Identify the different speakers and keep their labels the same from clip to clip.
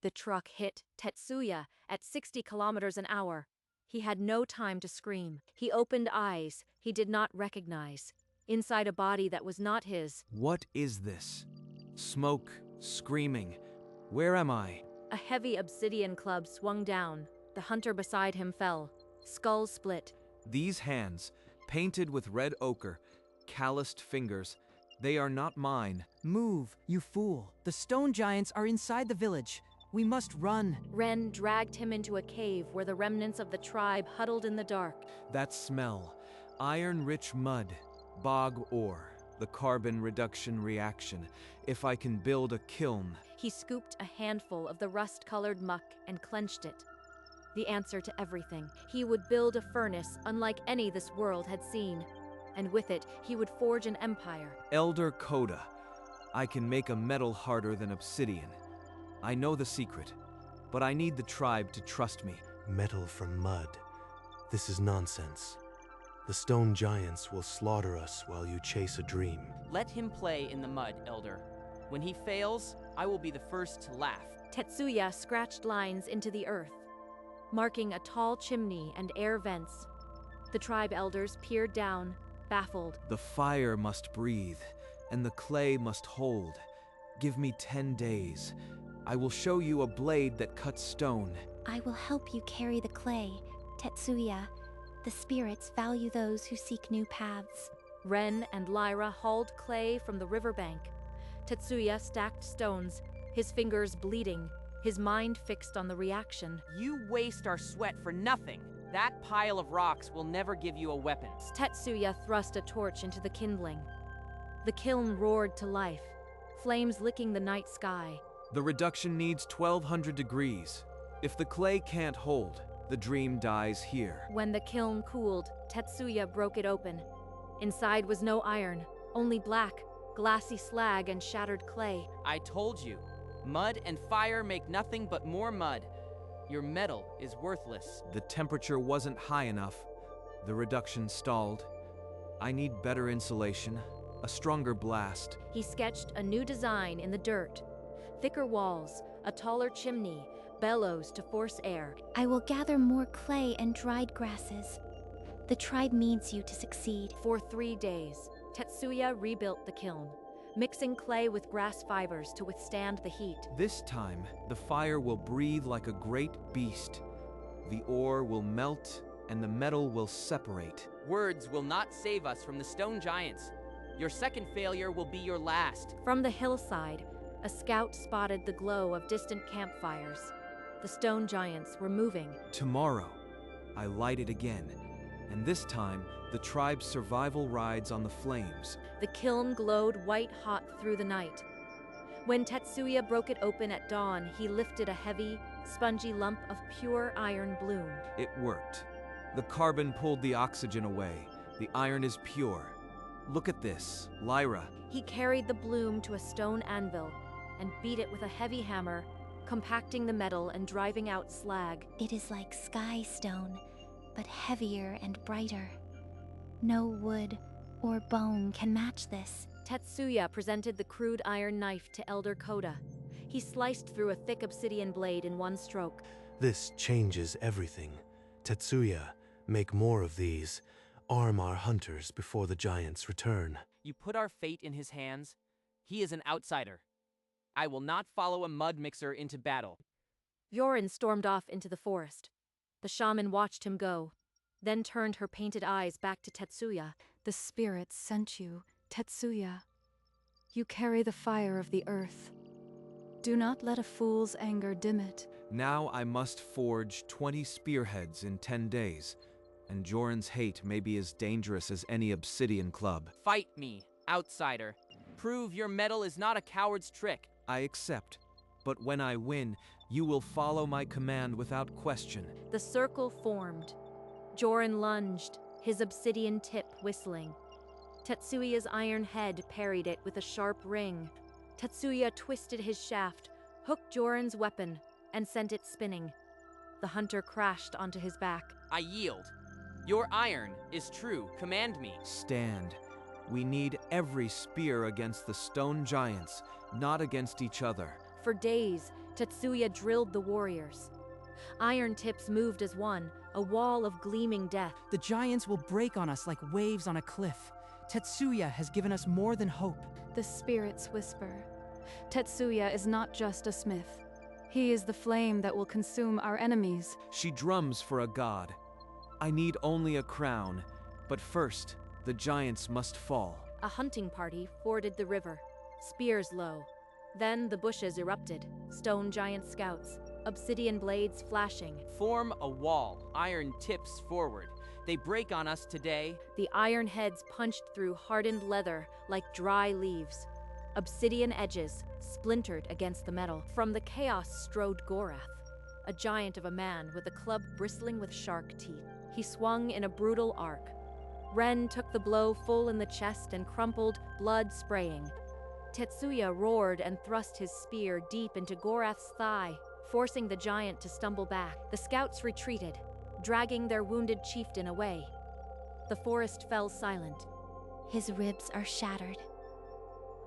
Speaker 1: The truck hit Tetsuya at 60 kilometers an hour. He had no time to scream. He opened eyes he did not recognize, inside a body that was not his.
Speaker 2: What is this? Smoke, screaming. Where am I?
Speaker 1: A heavy obsidian club swung down. The hunter beside him fell. Skull split.
Speaker 2: These hands, painted with red ochre, calloused fingers, they are not mine.
Speaker 3: Move, you fool. The stone giants are inside the village. We must run.
Speaker 1: Ren dragged him into a cave where the remnants of the tribe huddled in the dark.
Speaker 2: That smell. Iron-rich mud, bog ore, the carbon reduction reaction. If I can build a kiln.
Speaker 1: He scooped a handful of the rust-colored muck and clenched it. The answer to everything. He would build a furnace unlike any this world had seen. And with it, he would forge an empire.
Speaker 2: Elder Coda. I can make a metal harder than obsidian. I know the secret, but I need the tribe to trust me.
Speaker 4: Metal from mud. This is nonsense. The stone giants will slaughter us while you chase a dream.
Speaker 5: Let him play in the mud, Elder. When he fails, I will be the first to laugh.
Speaker 1: Tetsuya scratched lines into the earth, marking a tall chimney and air vents. The tribe elders peered down, baffled.
Speaker 2: The fire must breathe, and the clay must hold. Give me 10 days. I will show you a blade that cuts stone.
Speaker 6: I will help you carry the clay, Tetsuya. The spirits value those who seek new paths.
Speaker 1: Ren and Lyra hauled clay from the riverbank. Tetsuya stacked stones, his fingers bleeding, his mind fixed on the reaction.
Speaker 5: You waste our sweat for nothing. That pile of rocks will never give you a weapon.
Speaker 1: Tetsuya thrust a torch into the kindling. The kiln roared to life, flames licking the night sky.
Speaker 2: The reduction needs 1200 degrees. If the clay can't hold, the dream dies here.
Speaker 1: When the kiln cooled, Tetsuya broke it open. Inside was no iron, only black, glassy slag and shattered clay.
Speaker 5: I told you, mud and fire make nothing but more mud. Your metal is worthless.
Speaker 2: The temperature wasn't high enough. The reduction stalled. I need better insulation, a stronger blast.
Speaker 1: He sketched a new design in the dirt. Thicker walls, a taller chimney, bellows to force air.
Speaker 6: I will gather more clay and dried grasses. The tribe needs you to succeed.
Speaker 1: For 3 days, Tetsuya rebuilt the kiln, mixing clay with grass fibers to withstand the heat.
Speaker 2: This time, the fire will breathe like a great beast. The ore will melt, and the metal will separate.
Speaker 5: Words will not save us from the stone giants. Your second failure will be your last.
Speaker 1: From the hillside, a scout spotted the glow of distant campfires. The stone giants were moving.
Speaker 2: Tomorrow, I light it again, and this time, the tribe's survival rides on the flames.
Speaker 1: The kiln glowed white-hot through the night. When Tetsuya broke it open at dawn, he lifted a heavy, spongy lump of pure iron bloom.
Speaker 2: It worked. The carbon pulled the oxygen away. The iron is pure. Look at this, Lyra.
Speaker 1: He carried the bloom to a stone anvil and beat it with a heavy hammer, compacting the metal and driving out slag.
Speaker 6: It is like sky stone, but heavier and brighter. No wood or bone can match this.
Speaker 1: Tetsuya presented the crude iron knife to Elder Coda. He sliced through a thick obsidian blade in one stroke.
Speaker 4: This changes everything. Tetsuya, make more of these. Arm our hunters before the giants return.
Speaker 5: You put our fate in his hands. He is an outsider. I will not follow a mud mixer into battle.
Speaker 1: Yorin stormed off into the forest. The shaman watched him go, then turned her painted eyes back to Tetsuya.
Speaker 7: The spirits sent you, Tetsuya. You carry the fire of the earth. Do not let a fool's anger dim it.
Speaker 2: Now I must forge 20 spearheads in 10 days, and Joran's hate may be as dangerous as any obsidian club.
Speaker 5: Fight me, outsider. Prove your metal is not a coward's trick.
Speaker 2: I accept, but when I win, you will follow my command without question.
Speaker 1: The circle formed. Joran lunged, his obsidian tip whistling. Tetsuya's iron head parried it with a sharp ring. Tetsuya twisted his shaft, hooked Joran's weapon, and sent it spinning. The hunter crashed onto his back.
Speaker 5: I yield. Your iron is true. Command me.
Speaker 2: Stand. We need every spear against the stone giants, not against each other.
Speaker 1: For days, Tetsuya drilled the warriors. Iron tips moved as one, a wall of gleaming death.
Speaker 3: The giants will break on us like waves on a cliff. Tetsuya has given us more than hope.
Speaker 7: The spirits whisper. Tetsuya is not just a smith. He is the flame that will consume our enemies.
Speaker 2: She drums for a god. I need only a crown, but first, the giants must fall.
Speaker 1: A hunting party forded the river, spears low. Then the bushes erupted, stone giant scouts, obsidian blades flashing.
Speaker 5: Form a wall, iron tips forward. They break on us today.
Speaker 1: The iron heads punched through hardened leather like dry leaves. Obsidian edges splintered against the metal. From the chaos strode Gorath, a giant of a man with a club bristling with shark teeth. He swung in a brutal arc. Ren took the blow full in the chest and crumpled, blood spraying. Tetsuya roared and thrust his spear deep into Gorath's thigh, forcing the giant to stumble back. The scouts retreated, dragging their wounded chieftain away. The forest fell silent.
Speaker 6: His ribs are shattered.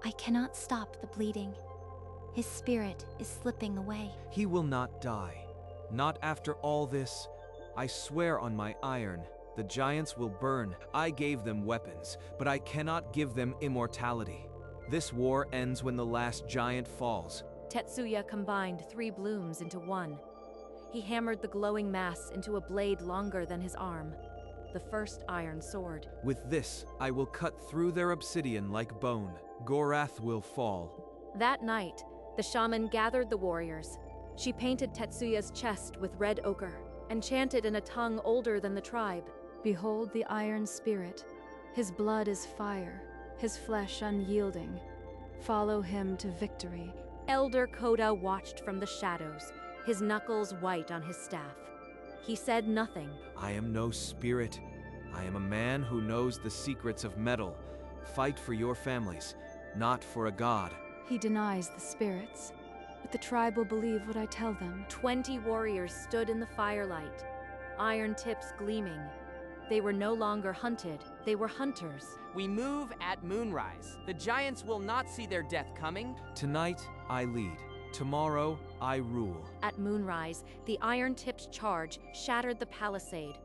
Speaker 6: I cannot stop the bleeding. His spirit is slipping away.
Speaker 2: He will not die. Not after all this. I swear on my iron, the giants will burn. I gave them weapons, but I cannot give them immortality. This war ends when the last giant falls.
Speaker 1: Tetsuya combined 3 blooms into one. He hammered the glowing mass into a blade longer than his arm, the first iron sword.
Speaker 2: With this, I will cut through their obsidian like bone. Gorath will fall.
Speaker 1: That night, the shaman gathered the warriors. She painted Tetsuya's chest with red ochre and chanted in a tongue older than the tribe.
Speaker 7: Behold the iron spirit. His blood is fire, his flesh unyielding. Follow him to victory.
Speaker 1: Elder Koda watched from the shadows, his knuckles white on his staff. He said nothing.
Speaker 2: I am no spirit. I am a man who knows the secrets of metal. Fight for your families, not for a god.
Speaker 7: He denies the spirits, but the tribe will believe what I tell them.
Speaker 1: 20 warriors stood in the firelight, iron tips gleaming. They were no longer hunted, they were hunters.
Speaker 5: We move at moonrise. The giants will not see their death coming.
Speaker 2: Tonight, I lead. Tomorrow, I rule.
Speaker 1: At moonrise, the iron-tipped charge shattered the palisade.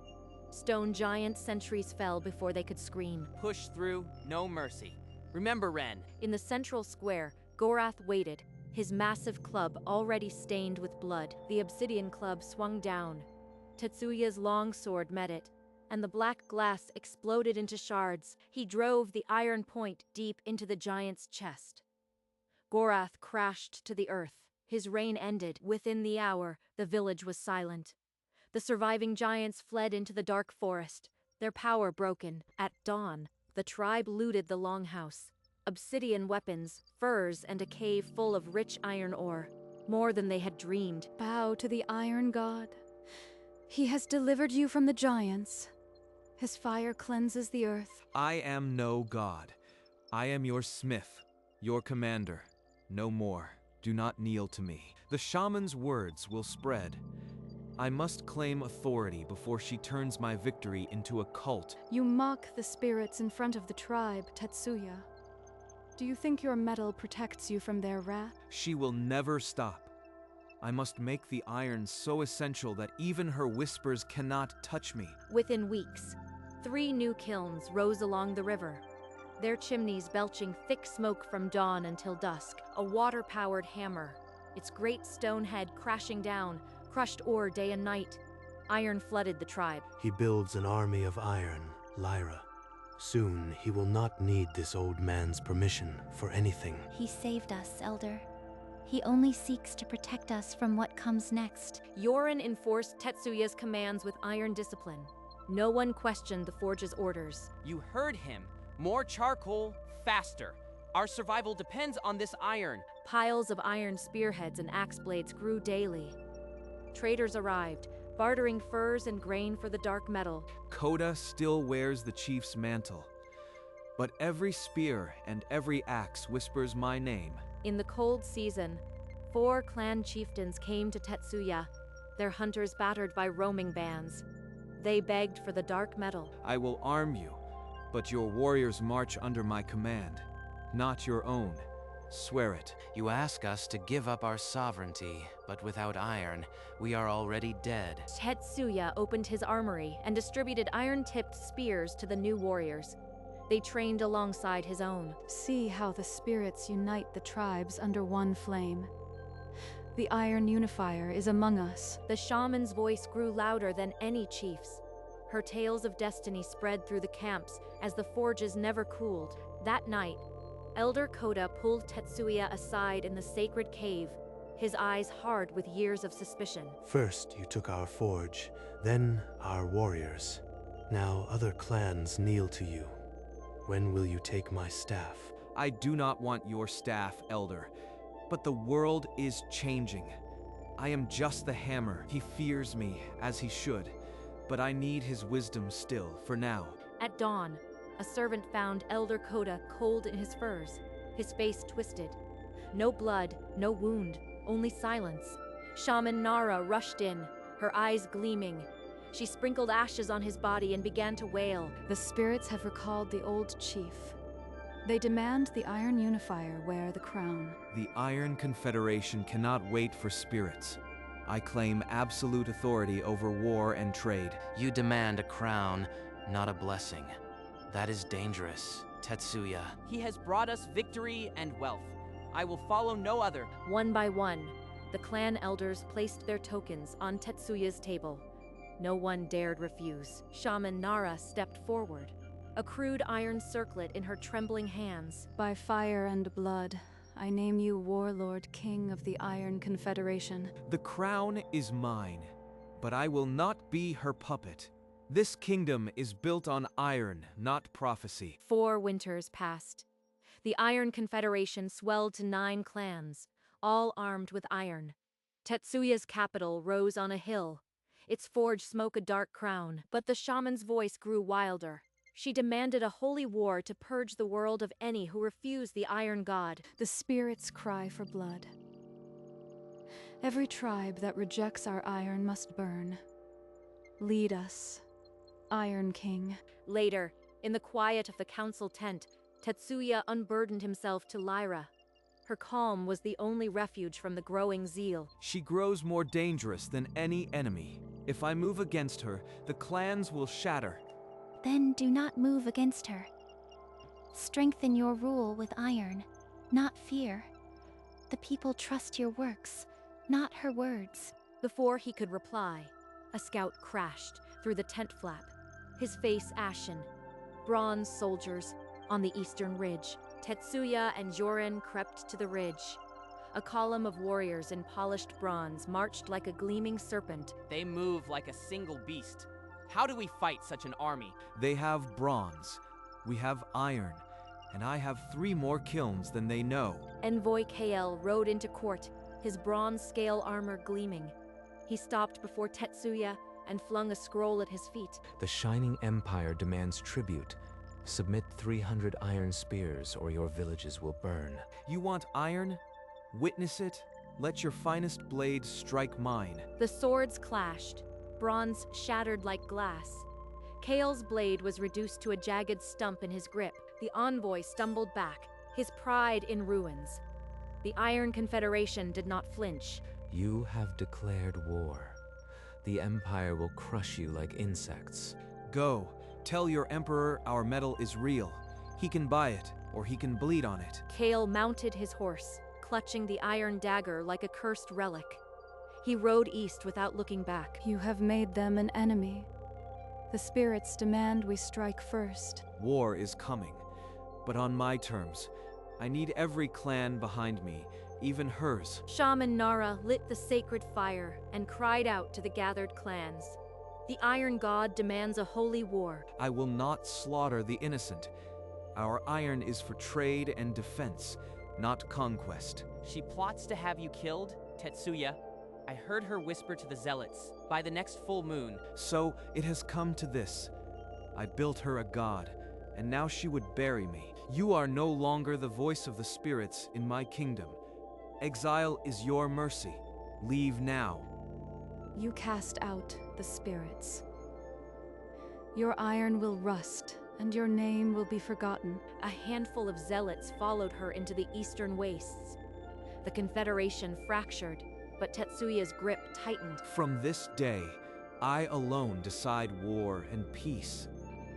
Speaker 1: Stone giant sentries fell before they could scream.
Speaker 5: Push through, no mercy. Remember, Ren.
Speaker 1: In the central square, Gorath waited, his massive club already stained with blood. The obsidian club swung down. Tetsuya's long sword met it, and the black glass exploded into shards. He drove the iron point deep into the giant's chest. Gorath crashed to the earth. His reign ended. Within the hour, the village was silent. The surviving giants fled into the dark forest, their power broken. At dawn, the tribe looted the longhouse. Obsidian weapons, furs, and a cave full of rich iron ore. More than they had dreamed.
Speaker 7: Bow to the Iron God. He has delivered you from the giants. His fire cleanses the earth.
Speaker 2: I am no god. I am your smith, your commander. No more. Do not kneel to me. The shaman's words will spread. I must claim authority before she turns my victory into a cult.
Speaker 7: You mock the spirits in front of the tribe, Tetsuya. Do you think your metal protects you from their wrath?
Speaker 2: She will never stop. I must make the iron so essential that even her whispers cannot touch me.
Speaker 1: Within weeks, 3 new kilns rose along the river, their chimneys belching thick smoke from dawn until dusk. A water-powered hammer, its great stone head crashing down, crushed ore day and night. Iron flooded the tribe.
Speaker 4: He builds an army of iron, Lyra. Soon he will not need this old man's permission for anything.
Speaker 6: He saved us, Elder. He only seeks to protect us from what comes next.
Speaker 1: Yoren enforced Tetsuya's commands with iron discipline. No one questioned the forge's orders.
Speaker 5: You heard him. More charcoal, faster. Our survival depends on this iron.
Speaker 1: Piles of iron spearheads and axe blades grew daily. Traders arrived, bartering furs and grain for the dark metal.
Speaker 2: Koda still wears the chief's mantle. But every spear and every axe whispers my name.
Speaker 1: In the cold season, 4 clan chieftains came to Tetsuya, their hunters battered by roaming bands. They begged for the dark metal.
Speaker 2: I will arm you, but your warriors march under my command, not your own. Swear it.
Speaker 8: You ask us to give up our sovereignty, but without iron, we are already dead.
Speaker 1: Tetsuya opened his armory and distributed iron-tipped spears to the new warriors. They trained alongside his own.
Speaker 7: See how the spirits unite the tribes under one flame. The Iron Unifier is among us.
Speaker 1: The shaman's voice grew louder than any chief's. Her tales of destiny spread through the camps as the forges never cooled. That night, Elder Koda pulled Tetsuya aside in the sacred cave, his eyes hard with years of suspicion.
Speaker 4: First you took our forge, then our warriors. Now other clans kneel to you. When will you take my staff?
Speaker 2: I do not want your staff, Elder. But the world is changing. I am just the hammer. He fears me, as he should. But I need his wisdom still, for now.
Speaker 1: At dawn, a servant found Elder Koda cold in his furs, his face twisted. No blood, no wound, only silence. Shaman Nara rushed in, her eyes gleaming. She sprinkled ashes on his body and began to wail.
Speaker 7: The spirits have recalled the old chief. They demand the Iron Unifier wear the crown.
Speaker 2: The Iron Confederation cannot wait for spirits. I claim absolute authority over war and trade.
Speaker 8: You demand a crown, not a blessing. That is dangerous, Tetsuya.
Speaker 5: He has brought us victory and wealth. I will follow no other.
Speaker 1: One by one, the clan elders placed their tokens on Tetsuya's table. No one dared refuse. Shaman Nara stepped forward, a crude iron circlet in her trembling hands.
Speaker 7: By fire and blood, I name you Warlord, King of the Iron Confederation.
Speaker 2: The crown is mine, but I will not be her puppet. This kingdom is built on iron, not prophecy.
Speaker 1: 4 winters passed. The Iron Confederation swelled to 9 clans, all armed with iron. Tetsuya's capital rose on a hill, its forge smoke a dark crown, but the shaman's voice grew wilder. She demanded a holy war to purge the world of any who refused the Iron God.
Speaker 7: The spirits cry for blood. Every tribe that rejects our iron must burn. Lead us, Iron King.
Speaker 1: Later, in the quiet of the council tent, Tetsuya unburdened himself to Lyra. Her calm was the only refuge from the growing zeal.
Speaker 2: She grows more dangerous than any enemy. If I move against her, the clans will shatter.
Speaker 6: Then do not move against her. Strengthen your rule with iron, not fear. The people trust your works, not her words.
Speaker 1: Before he could reply, a scout crashed through the tent flap, his face ashen. Bronze soldiers on the eastern ridge. Tetsuya and Jorin crept to the ridge. A column of warriors in polished bronze marched like a gleaming serpent.
Speaker 5: They move like a single beast. How do we fight such an army?
Speaker 2: They have bronze, we have iron, and I have 3 more kilns than they know.
Speaker 1: Envoy Kael rode into court, his bronze scale armor gleaming. He stopped before Tetsuya and flung a scroll at his feet.
Speaker 9: The Shining Empire demands tribute. Submit 300 iron spears or your villages will burn.
Speaker 2: You want iron? Witness it. Let your finest blade strike mine.
Speaker 1: The swords clashed, bronze shattered like glass. Kael's blade was reduced to a jagged stump in his grip. The envoy stumbled back, his pride in ruins. The Iron Confederation did not flinch.
Speaker 9: You have declared war. The Empire will crush you like insects.
Speaker 2: Go. Tell your emperor our metal is real. He can buy it, or he can bleed on it.
Speaker 1: Kael mounted his horse, clutching the iron dagger like a cursed relic. He rode east without looking back.
Speaker 7: You have made them an enemy. The spirits demand we strike first.
Speaker 2: War is coming, but on my terms. I need every clan behind me, even hers.
Speaker 1: Shaman Nara lit the sacred fire and cried out to the gathered clans. The Iron God demands a holy war.
Speaker 2: I will not slaughter the innocent. Our iron is for trade and defense, not conquest.
Speaker 5: She plots to have you killed, Tetsuya. I heard her whisper to the zealots, by the next full moon.
Speaker 2: So it has come to this. I built her a god, and now she would bury me. You are no longer the voice of the spirits in my kingdom. Exile is your mercy. Leave now.
Speaker 7: You cast out the spirits. Your iron will rust and your name will be forgotten.
Speaker 1: A handful of zealots followed her into the eastern wastes. The Confederation fractured, but Tetsuya's grip tightened.
Speaker 2: From this day, I alone decide war and peace.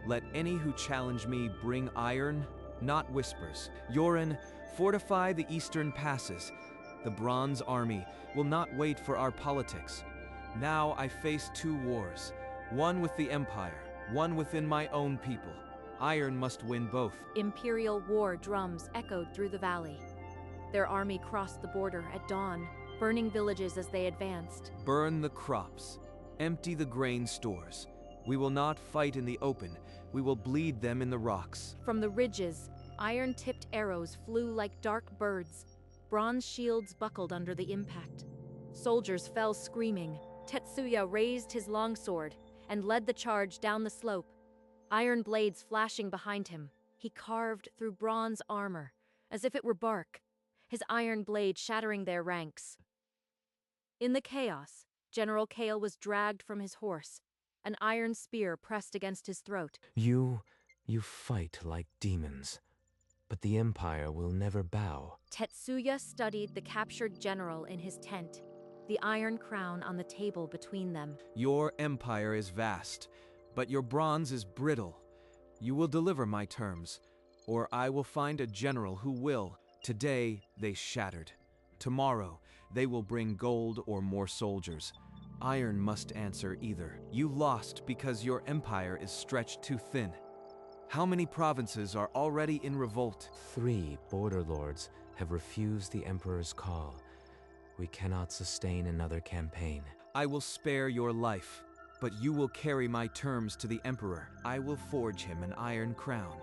Speaker 2: Let any who challenge me bring iron, not whispers. Yorin, fortify the eastern passes. The Bronze Army will not wait for our politics. Now I face two wars, one with the Empire, one within my own people. Iron must win both.
Speaker 1: Imperial war drums echoed through the valley. Their army crossed the border at dawn, burning villages as they advanced.
Speaker 2: Burn the crops. Empty the grain stores. We will not fight in the open. We will bleed them in the rocks.
Speaker 1: From the ridges, iron-tipped arrows flew like dark birds. Bronze shields buckled under the impact. Soldiers fell screaming. Tetsuya raised his longsword and led the charge down the slope. Iron blades flashing behind him. He carved through bronze armor, as if it were bark, his iron blade shattering their ranks. In the chaos, General Kale was dragged from his horse, an iron spear pressed against his throat.
Speaker 9: You fight like demons, but the Empire will never bow.
Speaker 1: Tetsuya studied the captured general in his tent, the iron crown on the table between them.
Speaker 2: Your empire is vast, but your bronze is brittle. You will deliver my terms, or I will find a general who will. Today, they shattered. Tomorrow, they will bring gold or more soldiers. Iron must answer either. You lost because your empire is stretched too thin. How many provinces are already in revolt?
Speaker 9: 3 border lords have refused the Emperor's call. We cannot sustain another campaign.
Speaker 2: I will spare your life, but you will carry my terms to the Emperor. I will forge him an iron crown.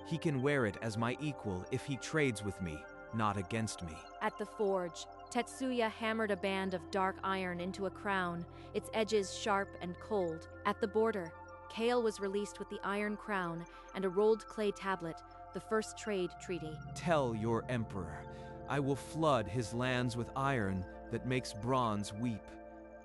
Speaker 2: He can wear it as my equal if he trades with me, not against me.
Speaker 1: At the forge, Tetsuya hammered a band of dark iron into a crown, its edges sharp and cold. At the border, Kale was released with the iron crown and a rolled clay tablet, the first trade treaty.
Speaker 2: Tell your Emperor, I will flood his lands with iron that makes bronze weep.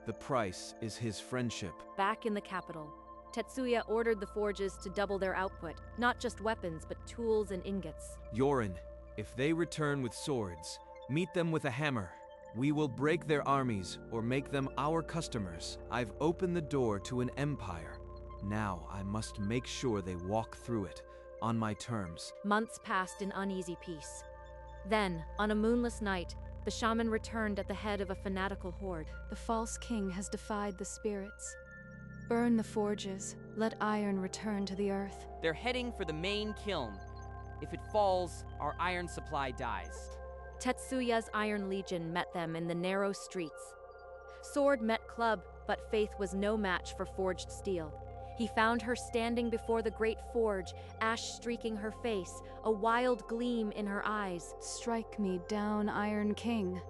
Speaker 2: The price is his friendship.
Speaker 1: Back in the capital, Tetsuya ordered the forges to double their output, not just weapons, but tools and ingots.
Speaker 2: Yorin, if they return with swords, meet them with a hammer. We will break their armies or make them our customers. I've opened the door to an empire. Now I must make sure they walk through it, on my terms.
Speaker 1: Months passed in uneasy peace. Then, on a moonless night, the shaman returned at the head of a fanatical horde.
Speaker 7: The false king has defied the spirits. Burn the forges. Let iron return to the earth.
Speaker 5: They're heading for the main kiln. If it falls, our iron supply dies.
Speaker 1: Tetsuya's Iron Legion met them in the narrow streets. Sword met club, but faith was no match for forged steel. He found her standing before the great forge, ash streaking her face, a wild gleam in her eyes.
Speaker 7: Strike me down, Iron King.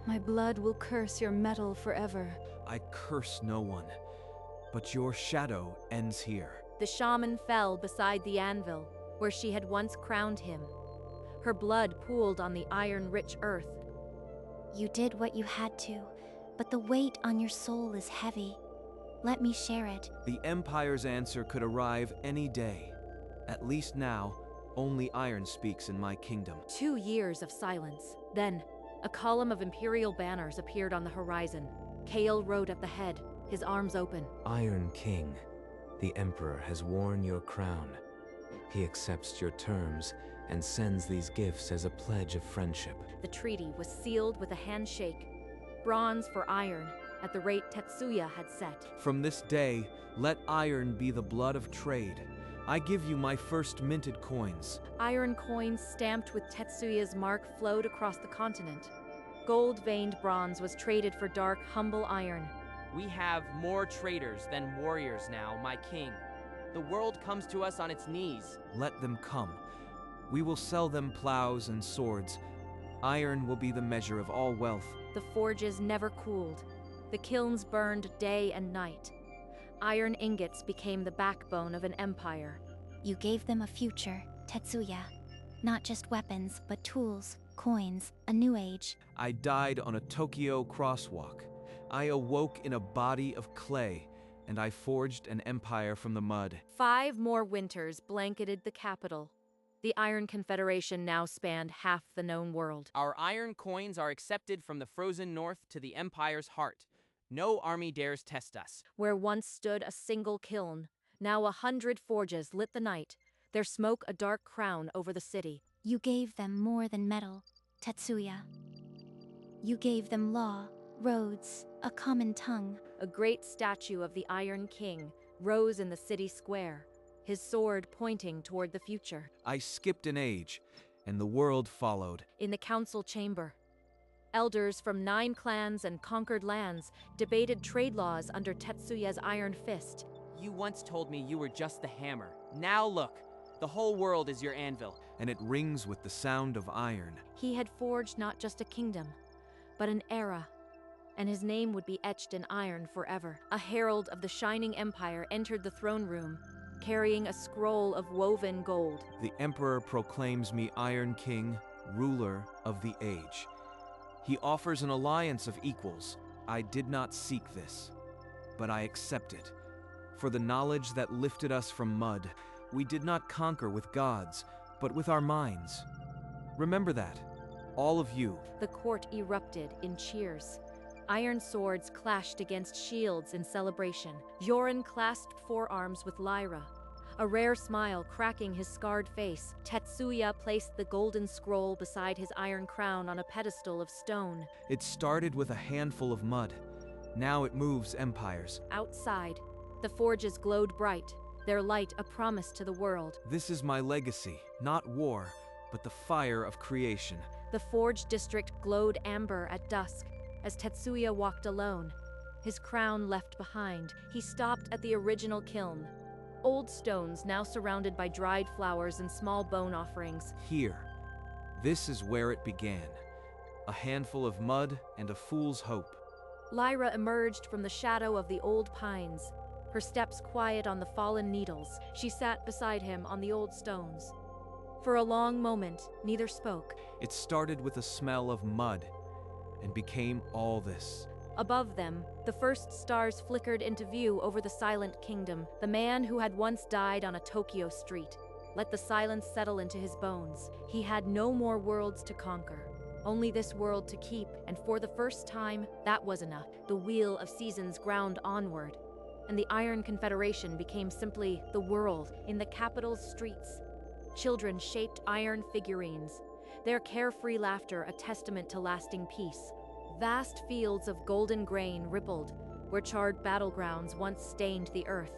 Speaker 7: My blood will curse your metal forever.
Speaker 2: I curse no one, but your shadow ends here.
Speaker 1: The shaman fell beside the anvil, where she had once crowned him. Her blood pooled on the iron-rich earth.
Speaker 6: You did what you had to, but the weight on your soul is heavy. Let me share it.
Speaker 2: The Empire's answer could arrive any day. At least now, only iron speaks in my kingdom.
Speaker 1: 2 years of silence. Then, a column of Imperial banners appeared on the horizon. Kale rode at the head, his arms open.
Speaker 9: Iron King, the Emperor has worn your crown. He accepts your terms and sends these gifts as a pledge of friendship.
Speaker 1: The treaty was sealed with a handshake. Bronze for iron, at the rate Tetsuya had set.
Speaker 2: From this day, let iron be the blood of trade. I give you my first minted coins.
Speaker 1: Iron coins stamped with Tetsuya's mark flowed across the continent. Gold-veined bronze was traded for dark, humble iron.
Speaker 5: We have more traders than warriors now, my king. The world comes to us on its knees.
Speaker 2: Let them come. We will sell them plows and swords. Iron will be the measure of all wealth.
Speaker 1: The forges never cooled. The kilns burned day and night. Iron ingots became the backbone of an empire.
Speaker 6: You gave them a future, Tetsuya. Not just weapons, but tools, coins, a new age.
Speaker 2: I died on a Tokyo crosswalk. I awoke in a body of clay. and I forged an empire from the mud.
Speaker 1: 5 more winters blanketed the capital. The Iron Confederation now spanned half the known world.
Speaker 5: Our iron coins are accepted from the frozen north to the Empire's heart. No army dares test us.
Speaker 1: Where once stood a single kiln, now 100 forges lit the night, their smoke a dark crown over the city.
Speaker 6: You gave them more than metal, Tetsuya. You gave them law, roads, a common tongue.
Speaker 1: A great statue of the Iron King rose in the city square, his sword pointing toward the future.
Speaker 2: I skipped an age, and the world followed.
Speaker 1: In the council chamber, elders from 9 clans and conquered lands debated trade laws under Tetsuya's iron fist.
Speaker 5: You once told me you were just the hammer. Now look, the whole world is your anvil.
Speaker 2: And it rings with the sound of iron.
Speaker 1: He had forged not just a kingdom, but an era, and his name would be etched in iron forever. A herald of the shining empire entered the throne room, carrying a scroll of woven gold.
Speaker 2: The Emperor proclaims me Iron King, ruler of the age. He offers an alliance of equals. I did not seek this, but I accept it. For the knowledge that lifted us from mud, we did not conquer with gods, but with our minds. Remember that, all of you.
Speaker 1: The court erupted in cheers. Iron swords clashed against shields in celebration. Yoren clasped forearms with Lyra, a rare smile cracking his scarred face. Tetsuya placed the golden scroll beside his iron crown on a pedestal of stone.
Speaker 2: It started with a handful of mud. Now it moves empires.
Speaker 1: Outside, the forges glowed bright, their light a promise to the world.
Speaker 2: This is my legacy, not war, but the fire of creation.
Speaker 1: The forge district glowed amber at dusk as Tetsuya walked alone, his crown left behind. He stopped at the original kiln. Old stones now surrounded by dried flowers and small bone offerings.
Speaker 2: Here, this is where it began. A handful of mud and a fool's hope.
Speaker 1: Lyra emerged from the shadow of the old pines, her steps quiet on the fallen needles. She sat beside him on the old stones. For a long moment, neither spoke.
Speaker 2: It started with a smell of mud and became all this.
Speaker 1: Above them, the first stars flickered into view over the silent kingdom. The man who had once died on a Tokyo street let the silence settle into his bones. He had no more worlds to conquer, only this world to keep, and for the first time, that was enough. The wheel of seasons ground onward, and the Iron Confederation became simply the world in the capital's streets. Children shaped iron figurines, their carefree laughter a testament to lasting peace. Vast fields of golden grain rippled where charred battlegrounds once stained the earth.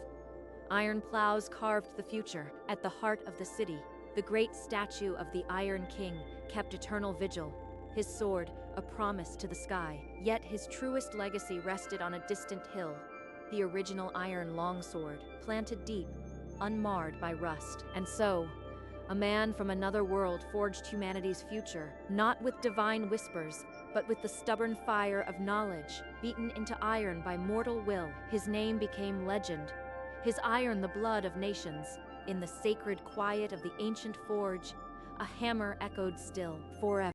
Speaker 1: Iron plows carved the future. At the heart of the city, the great statue of the Iron King kept eternal vigil, his sword a promise to the sky. Yet his truest legacy rested on a distant hill, the original iron longsword, planted deep, unmarred by rust. And so, a man from another world forged humanity's future, not with divine whispers, but with the stubborn fire of knowledge, beaten into iron by mortal will. His name became legend, his iron the blood of nations. In the sacred quiet of the ancient forge, a hammer echoed still, forever.